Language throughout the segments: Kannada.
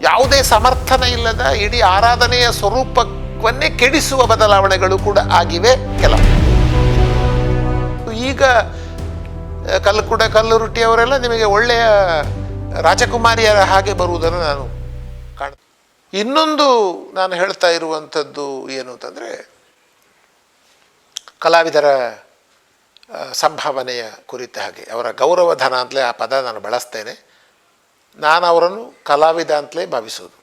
ಯಾವುದೇ ಸಮರ್ಥನೆ ಇಲ್ಲದ ಇಡೀ ಆರಾಧನೆಯ ಸ್ವರೂಪವನ್ನೇ ಕೆಡಿಸುವ ಬದಲಾವಣೆಗಳು ಕೂಡ ಆಗಿವೆ ಕೆಲವು. ಈಗ ಕಲ್ಲು ರೊಟ್ಟಿ ಅವರೆಲ್ಲ ನಿಮಗೆ ಒಳ್ಳೆಯ ರಾಜಕುಮಾರಿಯರ ಹಾಗೆ ಬರುವುದನ್ನು ನಾನು ಕಾಣ್ತೀನಿ. ಇನ್ನೊಂದು ನಾನು ಹೇಳ್ತಾ ಇರುವಂಥದ್ದು ಏನು ಅಂತಂದರೆ, ಕಲಾವಿದರ ಸಂಭಾವನೆಯ ಕುರಿತ ಹಾಗೆ ಅವರ ಗೌರವಧನ ಅಂತಲೇ ಆ ಪದ ನಾನು ಬಳಸ್ತೇನೆ. ನಾನು ಅವರನ್ನು ಕಲಾವಿದ ಅಂತಲೇ ಭಾವಿಸೋದು.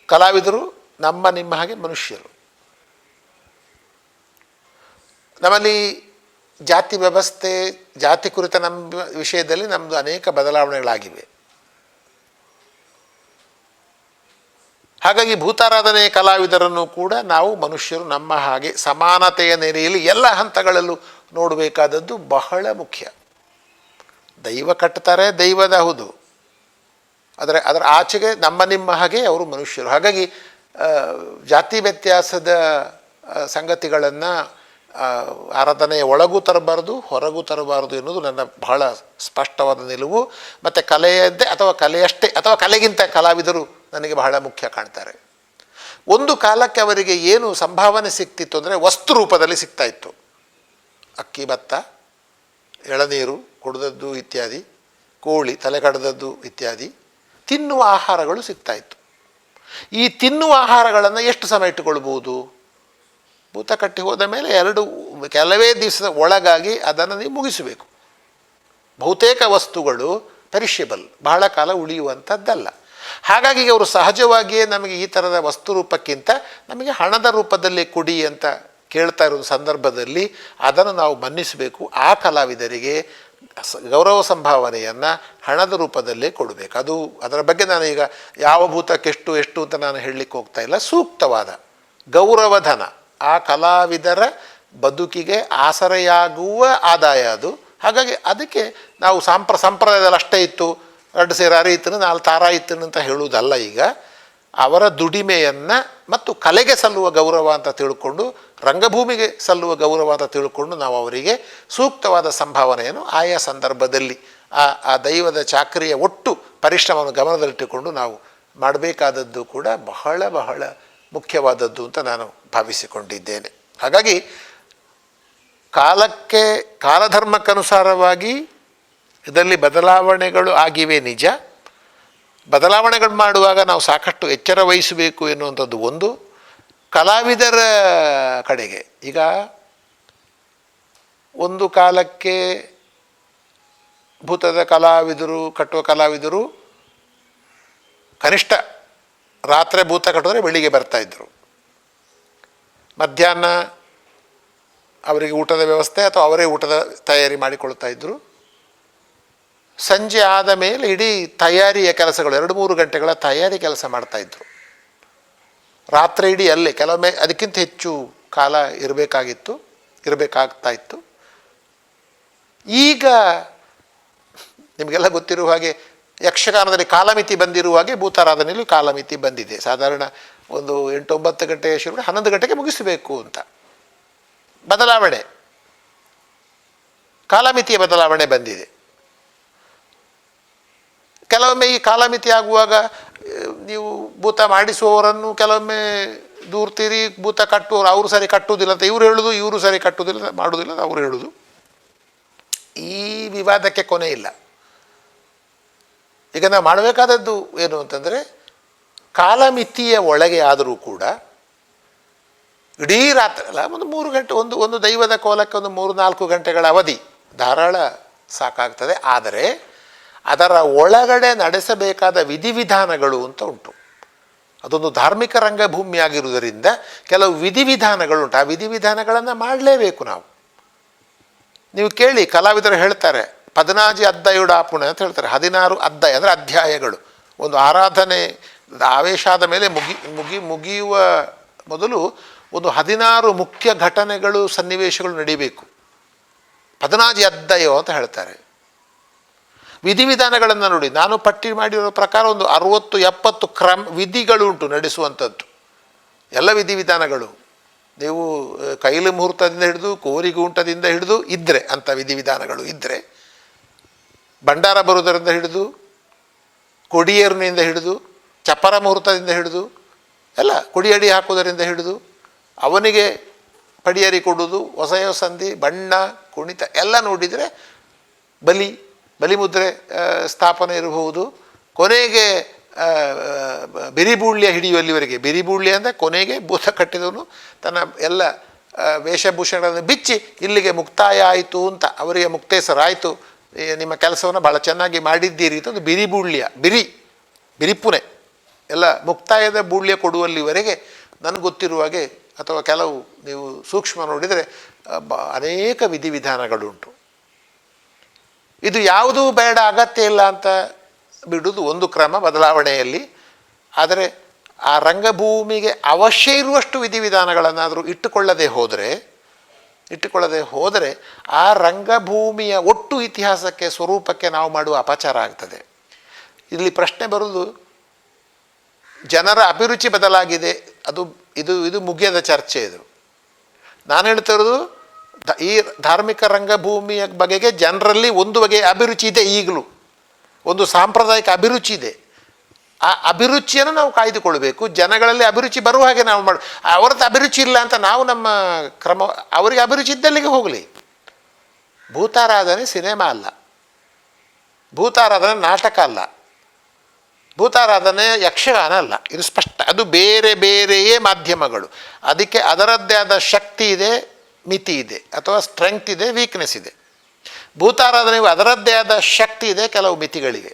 ಕಲಾವಿದರು ನಮ್ಮ ನಿಮ್ಮ ಹಾಗೆ ಮನುಷ್ಯರು. ನಮ್ಮಲ್ಲಿ ಜಾತಿ ವ್ಯವಸ್ಥೆ, ಜಾತಿ ಕುರಿತ ನಮ್ಮ ವಿಷಯದಲ್ಲಿ ನಮ್ಮದು ಅನೇಕ ಬದಲಾವಣೆಗಳಾಗಿವೆ. ಹಾಗಾಗಿ ಭೂತಾರಾಧನೆಯ ಕಲಾವಿದರನ್ನು ಕೂಡ ನಾವು ಮನುಷ್ಯರು ನಮ್ಮ ಹಾಗೆ ಸಮಾನತೆಯ ನೆಲೆಯಲ್ಲಿ ಎಲ್ಲ ಹಂತಗಳಲ್ಲೂ ನೋಡಬೇಕಾದದ್ದು ಬಹಳ ಮುಖ್ಯ. ದೈವ ಕಟ್ತಾರೆ, ದೈವದ ಹೌದು, ಅದರ ಆಚೆಗೆ ನಮ್ಮ ನಿಮ್ಮ ಹಾಗೆ ಅವರು ಮನುಷ್ಯರು. ಹಾಗಾಗಿ ಜಾತಿ ವ್ಯತ್ಯಾಸದ ಸಂಗತಿಗಳನ್ನು ಆರಾಧನೆಯ ಒಳಗೂ ತರಬಾರ್ದು, ಹೊರಗೂ ತರಬಾರ್ದು ಎನ್ನುವುದು ನನ್ನ ಬಹಳ ಸ್ಪಷ್ಟವಾದ ನಿಲುವು. ಮತ್ತು ಕಲೆಯದ್ದೇ ಅಥವಾ ಕಲೆಯಷ್ಟೇ ಅಥವಾ ಕಲೆಗಿಂತ ಕಲಾವಿದರು ನನಗೆ ಬಹಳ ಮುಖ್ಯ ಕಾಣ್ತಾರೆ. ಒಂದು ಕಾಲಕ್ಕೆ ಅವರಿಗೆ ಏನು ಸಂಭಾವನೆ ಸಿಗ್ತಿತ್ತು ಅಂದರೆ ವಸ್ತು ರೂಪದಲ್ಲಿ ಸಿಗ್ತಾಯಿತ್ತು. ಅಕ್ಕಿ, ಭತ್ತ, ಎಳನೀರು ಕುಡಿದದ್ದು ಇತ್ಯಾದಿ, ಕೋಳಿ ತಲೆ ಕಡ್ದದ್ದು ಇತ್ಯಾದಿ ತಿನ್ನುವ ಆಹಾರಗಳು ಸಿಗ್ತಾಯಿತ್ತು. ಈ ತಿನ್ನುವ ಆಹಾರಗಳನ್ನು ಎಷ್ಟು ಸಮಯ ಇಟ್ಟುಕೊಳ್ಬೋದು? ಭೂತ ಕಟ್ಟಿ ಹೋದ ಮೇಲೆ ಕೆಲವೇ ದಿವಸದ ಒಳಗಾಗಿ ಅದನ್ನು ನೀವು ಮುಗಿಸಬೇಕು. ಬಹುತೇಕ ವಸ್ತುಗಳು ಪೆರಿಷಬಲ್, ಬಹಳ ಕಾಲ ಉಳಿಯುವಂಥದ್ದಲ್ಲ. ಹಾಗಾಗಿ ಅವರು ಸಹಜವಾಗಿಯೇ ನಮಗೆ ಈ ಥರದ ವಸ್ತು ರೂಪಕ್ಕಿಂತ ನಮಗೆ ಹಣದ ರೂಪದಲ್ಲಿ ಕೊಡಿ ಅಂತ ಕೇಳ್ತಾ ಇರೋ ಸಂದರ್ಭದಲ್ಲಿ ಅದನ್ನು ನಾವು ಮನ್ನಿಸಬೇಕು. ಆ ಕಲಾವಿದರಿಗೆ ಗೌರವ ಸಂಭಾವನೆಯನ್ನು ಹಣದ ರೂಪದಲ್ಲೇ ಕೊಡಬೇಕು. ಅದರ ಬಗ್ಗೆ ನಾನು ಈಗ ಯಾವ ಭೂತಕ್ಕೆ ಎಷ್ಟು ಅಂತ ನಾನು ಹೇಳಲಿಕ್ಕೆ ಹೋಗ್ತಾ ಇಲ್ಲ. ಸೂಕ್ತವಾದ ಗೌರವಧನ ಆ ಕಲಾವಿದರ ಬದುಕಿಗೆ ಆಸರೆಯಾಗುವ ಆದಾಯ ಅದು. ಹಾಗಾಗಿ ಅದಕ್ಕೆ ನಾವು ಸಂಪ್ರದಾಯದಲ್ಲಿ ಅಷ್ಟೇ ಇತ್ತು, 2 ಸೇರು ಅರಿಯಿತನು 4 ತಾರಾಯಿತನು ಅಂತ ಹೇಳುವುದಲ್ಲ. ಈಗ ಅವರ ದುಡಿಮೆಯನ್ನು ಮತ್ತು ಕಲೆಗೆ ಸಲ್ಲುವ ಗೌರವ ಅಂತ ತಿಳ್ಕೊಂಡು, ರಂಗಭೂಮಿಗೆ ಸಲ್ಲುವ ಗೌರವ ಅಂತ ತಿಳ್ಕೊಂಡು ನಾವು ಅವರಿಗೆ ಸೂಕ್ತವಾದ ಸಂಭಾವನೆಯನ್ನು ಆಯಾ ಸಂದರ್ಭದಲ್ಲಿ ಆ ದೈವದ ಚಾಕರಿಯ ಒಟ್ಟು ಪರಿಶ್ರಮವನ್ನು ಗಮನದಲ್ಲಿಟ್ಟುಕೊಂಡು ನಾವು ಮಾಡಬೇಕಾದದ್ದು ಕೂಡ ಬಹಳ ಬಹಳ ಮುಖ್ಯವಾದದ್ದು ಅಂತ ನಾನು ಭಾವಿಸಿಕೊಂಡಿದ್ದೇನೆ. ಹಾಗಾಗಿ ಕಾಲಧರ್ಮಕ್ಕನುಸಾರವಾಗಿ ಇದರಲ್ಲಿ ಬದಲಾವಣೆಗಳು ಆಗಿವೆ ನಿಜ. ಬದಲಾವಣೆಗಳು ಮಾಡುವಾಗ ನಾವು ಸಾಕಷ್ಟು ಎಚ್ಚರ ವಹಿಸಬೇಕು ಎನ್ನುವಂಥದ್ದು ಒಂದು. ಕಲಾವಿದರ ಕಡೆಗೆ ಈಗ ಒಂದು ಕಾಲಕ್ಕೆ ಭೂತದ ಕಲಾವಿದರು ಕಟ್ಟುವ ಕಲಾವಿದರು ಕನಿಷ್ಠ ರಾತ್ರಿ ಭೂತ ಕಟ್ಟಿದ್ರೆ ಬೆಳಿಗ್ಗೆ ಬರ್ತಾಯಿದ್ರು. ಮಧ್ಯಾಹ್ನ ಅವರಿಗೆ ಊಟದ ವ್ಯವಸ್ಥೆ ಅಥವಾ ಅವರೇ ಊಟದ ತಯಾರಿ ಮಾಡಿಕೊಳ್ತಾಯಿದ್ರು. ಸಂಜೆ ಆದ ಮೇಲೆ ಇಡೀ ತಯಾರಿಯ ಕೆಲಸಗಳು 2-3 ಗಂಟೆಗಳ ತಯಾರಿ ಕೆಲಸ ಮಾಡ್ತಾಯಿದ್ರು. ರಾತ್ರಿ ಇಡೀ ಅಲ್ಲೇ, ಕೆಲವೊಮ್ಮೆ ಅದಕ್ಕಿಂತ ಹೆಚ್ಚು ಕಾಲ ಇರಬೇಕಾಗ್ತಾ ಇತ್ತು. ಈಗ ನಿಮಗೆಲ್ಲ ಗೊತ್ತಿರುವ ಹಾಗೆ ಯಕ್ಷಗಾನದಲ್ಲಿ ಕಾಲಮಿತಿ ಬಂದಿರುವ ಹಾಗೆ ಭೂತಾರಾಧನೆಯಲ್ಲಿ ಕಾಲಮಿತಿ ಬಂದಿದೆ. ಸಾಧಾರಣ ಒಂದು 8-9 ಗಂಟೆಯ ಶುರು 11 ಗಂಟೆಗೆ ಮುಗಿಸಬೇಕು ಅಂತ ಬದಲಾವಣೆ, ಕಾಲಮಿತಿಯ ಬದಲಾವಣೆ ಬಂದಿದೆ. ಕೆಲವೊಮ್ಮೆ ಈ ಕಾಲಮಿತಿ ಆಗುವಾಗ ನೀವು ಭೂತ ಮಾಡಿಸುವವರನ್ನು ಕೆಲವೊಮ್ಮೆ ದೂರ್ತೀರಿ, ಭೂತ ಕಟ್ಟುವವರು ಅವರು ಸರಿ ಕಟ್ಟುವುದಿಲ್ಲ ಅಂತ ಇವರು ಹೇಳೋದು, ಇವರು ಸರಿ ಕಟ್ಟುವುದಿಲ್ಲ ಮಾಡುವುದಿಲ್ಲ ಅಂತ ಅವರು ಹೇಳೋದು. ಈ ವಿವಾದಕ್ಕೆ ಕೊನೆ ಇಲ್ಲ. ಈಗ ನಾವು ಮಾಡಬೇಕಾದದ್ದು ಏನು ಅಂತಂದರೆ, ಕಾಲಮಿತಿಯ ಒಳಗೆ ಆದರೂ ಕೂಡ ಇಡೀ ರಾತ್ರಿ ಅಲ್ಲ, ಒಂದು 3 ಗಂಟೆ ಒಂದು ದೈವದ ಕೋಲಕ್ಕೆ ಒಂದು 3-4 ಗಂಟೆಗಳ ಅವಧಿ ಧಾರಾಳ ಸಾಕಾಗ್ತದೆ. ಆದರೆ ಅದರ ಒಳಗಡೆ ನಡೆಸಬೇಕಾದ ವಿಧಿವಿಧಾನಗಳು ಅಂತ ಉಂಟು. ಅದೊಂದು ಧಾರ್ಮಿಕ ರಂಗಭೂಮಿ ಆಗಿರುವುದರಿಂದ ಕೆಲವು ವಿಧಿವಿಧಾನಗಳುಂಟು. ಆ ವಿಧಿವಿಧಾನಗಳನ್ನು ಮಾಡಲೇಬೇಕು ನಾವು. ನೀವು ಕೇಳಿ, ಕಲಾವಿದರು ಹೇಳ್ತಾರೆ 14 ಅಧ್ಯಾಯುಡಾಪುಣೆ ಅಂತ ಹೇಳ್ತಾರೆ. 16 ಅಧ್ಯಾಯ ಅಂದರೆ ಅಧ್ಯಾಯಗಳು. ಒಂದು ಆರಾಧನೆ ಆವೇಶ ಆದ ಮೇಲೆ ಮುಗಿಯುವ ಮೊದಲು ಒಂದು 16 ಮುಖ್ಯ ಘಟನೆಗಳು ಸನ್ನಿವೇಶಗಳು ನಡೀಬೇಕು. 14 ಅಧ್ಯಾಯ ಅಂತ ಹೇಳ್ತಾರೆ. ವಿಧಿವಿಧಾನಗಳನ್ನು ನೋಡಿ, ನಾನು ಪಟ್ಟಿ ಮಾಡಿರೋ ಪ್ರಕಾರ ಒಂದು 60-70 ವಿಧಿಗಳುಂಟು ನಡೆಸುವಂಥದ್ದು. ಎಲ್ಲ ವಿಧಿವಿಧಾನಗಳು ನೀವು ಕೈಲು ಮುಹೂರ್ತದಿಂದ ಹಿಡಿದು ಕೋರಿಗೂಂಟದಿಂದ ಹಿಡಿದು ಇದ್ದರೆ ಅಂಥ ವಿಧಿವಿಧಾನಗಳು ಇದ್ದರೆ ಭಂಡಾರ ಬರುವುದರಿಂದ ಹಿಡಿದು, ಕೊಡಿಯೇರಿನಿಂದ ಹಿಡಿದು, ಚಪ್ಪರ ಮುಹೂರ್ತದಿಂದ ಹಿಡಿದು ಎಲ್ಲ, ಕುಡಿಯಡಿ ಹಾಕುವುದರಿಂದ ಹಿಡಿದು, ಅವನಿಗೆ ಪಡಿಯರಿ ಕೊಡುವುದು, ಹೊಸಯ ಸಂಧಿ, ಬಣ್ಣ, ಕುಣಿತ ಎಲ್ಲ ನೋಡಿದರೆ ಬಲಿಮುದ್ರೆ ಸ್ಥಾಪನೆ ಇರಬಹುದು. ಕೊನೆಗೆ ಬಿರಿಬೂಳ್ಯ ಹಿಡಿಯುವಲ್ಲಿವರೆಗೆ, ಬಿರಿಬೂಳ್ಯ ಅಂದರೆ ಕೊನೆಗೆ ಭೂತ ಕಟ್ಟಿದವನು ತನ್ನ ಎಲ್ಲ ವೇಷಭೂಷಣಗಳನ್ನು ಬಿಚ್ಚಿ ಇಲ್ಲಿಗೆ ಮುಕ್ತಾಯ ಆಯಿತು ಅಂತ, ಅವರಿಗೆ ಮುಕ್ತೇಸರಾಯಿತು, ನಿಮ್ಮ ಕೆಲಸವನ್ನು ಭಾಳ ಚೆನ್ನಾಗಿ ಮಾಡಿದ್ದೀರಿ ಅಂತ ಒಂದು ಬಿರಿಬೂಳ್ಯ, ಬಿರಿಪುನೆ ಎಲ್ಲ ಮುಕ್ತಾಯದ ಬೂಳ್ಯ ಕೊಡುವಲ್ಲಿವರೆಗೆ ನನಗೆ ಗೊತ್ತಿರುವ ಹಾಗೆ, ಅಥವಾ ಕೆಲವು ನೀವು ಸೂಕ್ಷ್ಮ ನೋಡಿದರೆ ಅನೇಕ ವಿಧಿವಿಧಾನಗಳುಂಟು. ಇದು ಯಾವುದೂ ಬೇಡ, ಅಗತ್ಯ ಇಲ್ಲ ಅಂತ ಬಿಡುವುದು ಒಂದು ಕ್ರಮ ಬದಲಾವಣೆಯಲ್ಲಿ. ಆದರೆ ಆ ರಂಗಭೂಮಿಗೆ ಅವಶ್ಯ ಇರುವಷ್ಟು ವಿಧಿವಿಧಾನಗಳನ್ನಾದರೂ ಇಟ್ಟುಕೊಳ್ಳದೆ ಹೋದರೆ ಆ ರಂಗಭೂಮಿಯ ಒಟ್ಟು ಇತಿಹಾಸಕ್ಕೆ, ಸ್ವರೂಪಕ್ಕೆ ನಾವು ಮಾಡುವ ಅಪಚಾರ ಆಗ್ತದೆ. ಇಲ್ಲಿ ಪ್ರಶ್ನೆ ಬರುವುದು, ಜನರ ಅಭಿರುಚಿ ಬದಲಾಗಿದೆ, ಇದು ಮುಗಿಯದ ಚರ್ಚೆ. ಇದು ನಾನು ಹೇಳ್ತಿರೋದು, ಈ ಧಾರ್ಮಿಕ ರಂಗಭೂಮಿಯ ಬಗೆಗೆ ಜನರಲ್ಲಿ ಒಂದು ಬಗೆಯ ಅಭಿರುಚಿ ಇದೆ, ಈಗಲೂ ಒಂದು ಸಾಂಪ್ರದಾಯಿಕ ಅಭಿರುಚಿ ಇದೆ. ಆ ಅಭಿರುಚಿಯನ್ನು ನಾವು ಕಾಯ್ದುಕೊಳ್ಬೇಕು. ಜನಗಳಲ್ಲಿ ಅಭಿರುಚಿ ಬರುವ ಹಾಗೆ ನಾವು ಅವರದ್ದು ಅಭಿರುಚಿ ಇಲ್ಲ ಅಂತ ನಾವು ನಮ್ಮ ಕ್ರಮ, ಅವರಿಗೆ ಅಭಿರುಚಿ ಇದ್ದಲ್ಲಿಗೆ ಹೋಗಲಿ. ಭೂತಾರಾಧನೆ ಸಿನಿಮಾ ಅಲ್ಲ, ಭೂತಾರಾಧನೆ ನಾಟಕ ಅಲ್ಲ, ಭೂತಾರಾಧನೆ ಯಕ್ಷಗಾನ ಅಲ್ಲ. ಇದು ಸ್ಪಷ್ಟ. ಅದು ಬೇರೆ ಬೇರೆಯೇ ಮಾಧ್ಯಮಗಳು. ಅದಕ್ಕೆ ಅದರದ್ದೇ ಆದ ಶಕ್ತಿ ಇದೆ, ಮಿತಿ ಇದೆ, ಅಥವಾ ಸ್ಟ್ರೆಂಗ್ತ್ ಇದೆ, ವೀಕ್ನೆಸ್ ಇದೆ. ಭೂತಾರಾಧನೆಗೂ ಅದರದ್ದೇ ಆದ ಶಕ್ತಿ ಇದೆ, ಕೆಲವು ಮಿತಿಗಳಿಗೆ.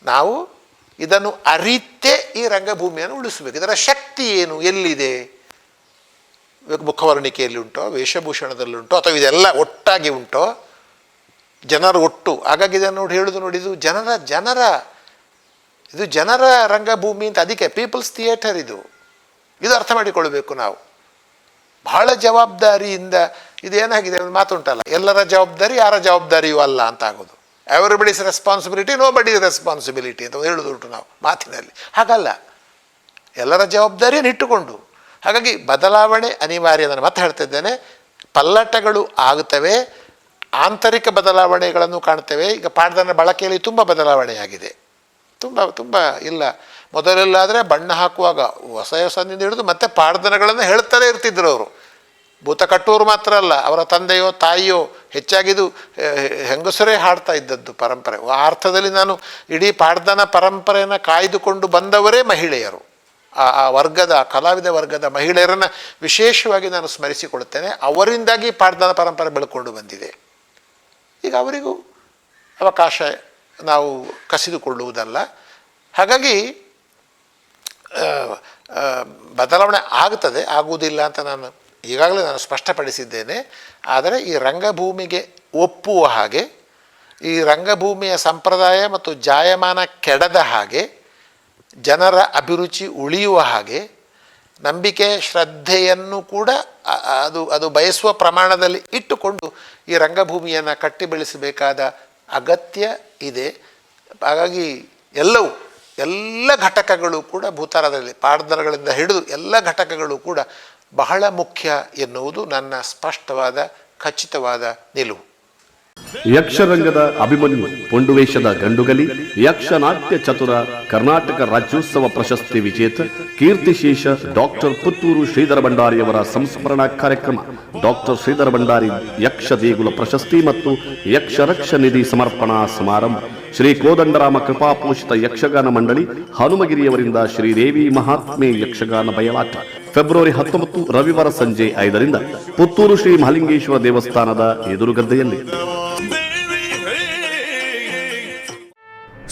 ನಾವು ಇದನ್ನು ಅರಿತೇ ಈ ರಂಗಭೂಮಿಯನ್ನು ಉಳಿಸಬೇಕು. ಇದರ ಶಕ್ತಿ ಏನು, ಎಲ್ಲಿದೆ? ಮುಖವರ್ಣಿಕೆಯಲ್ಲಿ ಉಂಟೋ, ವೇಷಭೂಷಣದಲ್ಲುಂಟೋ, ಅಥವಾ ಇದೆಲ್ಲ ಒಟ್ಟಾಗಿ ಉಂಟೋ, ಜನರು ಒಟ್ಟು. ಹಾಗಾಗಿ ಇದನ್ನು ನೋಡಿದು ಇದು ಜನರ ರಂಗಭೂಮಿ ಅಂತ. ಅದಕ್ಕೆ ಪೀಪಲ್ಸ್ ಥಿಯೇಟರ್ ಇದು ಅರ್ಥ ಮಾಡಿಕೊಳ್ಬೇಕು ನಾವು ಬಹಳ ಜವಾಬ್ದಾರಿಯಿಂದ. ಇದೇನಾಗಿದೆ, ಒಂದು ಮಾತುಂಟಲ್ಲ, ಎಲ್ಲರ ಜವಾಬ್ದಾರಿ ಯಾರ ಜವಾಬ್ದಾರಿಯೂ ಅಲ್ಲ ಅಂತ ಆಗೋದು. ಎವ್ರಿಬಡೀಸ್ ರೆಸ್ಪಾನ್ಸಿಬಿಲಿಟಿ, ನೋ ಬಡಿ ರೆಸ್ಪಾನ್ಸಿಬಿಲಿಟಿ ಅಂತ ಹೇಳೋದುಂಟು ನಾವು ಮಾತಿನಲ್ಲಿ. ಹಾಗಲ್ಲ, ಎಲ್ಲರ ಜವಾಬ್ದಾರಿಯನ್ನು ಇಟ್ಟುಕೊಂಡು. ಹಾಗಾಗಿ ಬದಲಾವಣೆ ಅನಿವಾರ್ಯ. ನಾನು ಮತ್ತೆ ಹೇಳ್ತಿದ್ದೇನೆ, ಪಲ್ಲಟಗಳು ಆಗುತ್ತವೆ, ಆಂತರಿಕ ಬದಲಾವಣೆಗಳನ್ನು ಕಾಣ್ತೇವೆ. ಈಗ ಪಾಡ್ದನ ಬಳಕೆಯಲ್ಲಿ ತುಂಬ ಬದಲಾವಣೆಯಾಗಿದೆ, ತುಂಬ ಇಲ್ಲ. ಮೊದಲೆಲ್ಲಾದರೆ ಬಣ್ಣ ಹಾಕುವಾಗ ಹೊಸದಿಂದ ಹಿಡಿದು ಮತ್ತೆ ಪಾಡ್ದನಗಳನ್ನು ಹೇಳ್ತಾನೆ ಇರ್ತಿದ್ರು ಅವರು. ಭೂತ ಕಟ್ಟುವವರು ಮಾತ್ರ ಅಲ್ಲ, ಅವರ ತಂದೆಯೋ ತಾಯಿಯೋ, ಹೆಚ್ಚಾಗಿದು ಹೆಂಗಸರೇ ಹಾಡ್ತಾ ಇದ್ದದ್ದು ಪರಂಪರೆ. ಆ ಅರ್ಥದಲ್ಲಿ ನಾನು ಇಡೀ ಪಾಡ್ದನ ಪರಂಪರೆಯನ್ನು ಕಾಯ್ದುಕೊಂಡು ಬಂದವರೇ ಮಹಿಳೆಯರು. ಆ ವರ್ಗದ, ಕಲಾವಿದ ವರ್ಗದ ಮಹಿಳೆಯರನ್ನು ವಿಶೇಷವಾಗಿ ನಾನು ಸ್ಮರಿಸಿಕೊಳ್ಳುತ್ತೇನೆ. ಅವರಿಂದಾಗಿ ಪಾಡ್ದನ ಪರಂಪರೆ ಬೆಳ್ಕೊಂಡು ಬಂದಿದೆ. ಈಗ ಅವರಿಗೂ ಅವಕಾಶ ನಾವು ಕಸಿದುಕೊಳ್ಳುವುದಲ್ಲ. ಹಾಗಾಗಿ ಬದಲಾವಣೆ ಆಗ್ತದೆ, ಆಗುವುದಿಲ್ಲ ಅಂತ ನಾನು ಈಗಾಗಲೇ ಸ್ಪಷ್ಟಪಡಿಸಿದ್ದೇನೆ. ಆದರೆ ಈ ರಂಗಭೂಮಿಗೆ ಒಪ್ಪುವ ಹಾಗೆ, ಈ ರಂಗಭೂಮಿಯ ಸಂಪ್ರದಾಯ ಮತ್ತು ಜಾಯಮಾನ ಕೆಡದ ಹಾಗೆ, ಜನರ ಅಭಿರುಚಿ ಉಳಿಯುವ ಹಾಗೆ, ನಂಬಿಕೆ ಶ್ರದ್ಧೆಯನ್ನು ಕೂಡ ಅದು ಬಯಸುವ ಪ್ರಮಾಣದಲ್ಲಿ ಇಟ್ಟುಕೊಂಡು ಈ ರಂಗಭೂಮಿಯನ್ನು ಕಟ್ಟಿ ಬೆಳೆಸಬೇಕಾದ ಅಗತ್ಯ ಇದೆ. ಹಾಗಾಗಿ ಎಲ್ಲ ಘಟಕಗಳು ಕೂಡ ಭೂತಾರಾಧನೆಯಲ್ಲಿ, ಪಾಡ್ದನಗಳಿಂದ ಹಿಡಿದು ಎಲ್ಲ ಘಟಕಗಳು ಕೂಡ ಬಹಳ ಮುಖ್ಯ ಎನ್ನುವುದು ನನ್ನ ಸ್ಪಷ್ಟವಾದ, ಖಚಿತವಾದ ನಿಲುವು. ಯಕ್ಷರಂಗದ ಅಭಿಮನ್ಯು, ಪುಂಡುವೇಷದ ಗಂಡುಗಲಿ, ಯಕ್ಷನಾಟ್ಯ ಚತುರ, ಕರ್ನಾಟಕ ರಾಜ್ಯೋತ್ಸವ ಪ್ರಶಸ್ತಿ ವಿಜೇತ ಕೀರ್ತಿಶೇಷ ಡಾಕ್ಟರ್ ಪುತ್ತೂರು ಶ್ರೀಧರ ಭಂಡಾರಿಯವರ ಸಂಸ್ಮರಣಾ ಕಾರ್ಯಕ್ರಮ. ಡಾಕ್ಟರ್ ಶ್ರೀಧರ ಭಂಡಾರಿ ಯಕ್ಷ ದೇಗುಲ ಪ್ರಶಸ್ತಿ ಮತ್ತು ಯಕ್ಷರಕ್ಷ ನಿಧಿ ಸಮರ್ಪಣಾ ಸಮಾರಂಭ. ಶ್ರೀ ಕೋದಂಡರಾಮ ಕೃಪಾಪೋಷಿತ ಯಕ್ಷಗಾನ ಮಂಡಳಿ ಹನುಮಗಿರಿಯವರಿಂದ ಶ್ರೀದೇವಿ ಮಹಾತ್ಮೆ ಯಕ್ಷಗಾನ ಬಯಲಾಟ ಫೆಬ್ರವರಿ 19 ರವಿವಾರ ಸಂಜೆ 5ರಿಂದ ಪುತ್ತೂರು ಶ್ರೀ ಮಹಾಲಿಂಗೇಶ್ವರ ದೇವಸ್ಥಾನದ ಎದುರುಗದ್ದೆಯಲ್ಲಿ.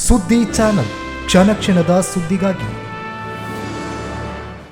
ಸುದ್ದಿ ಚಾನಲ್, ಕ್ಷಣ ಕ್ಷಣದ ಸುದ್ದಿಗಾಗಿ.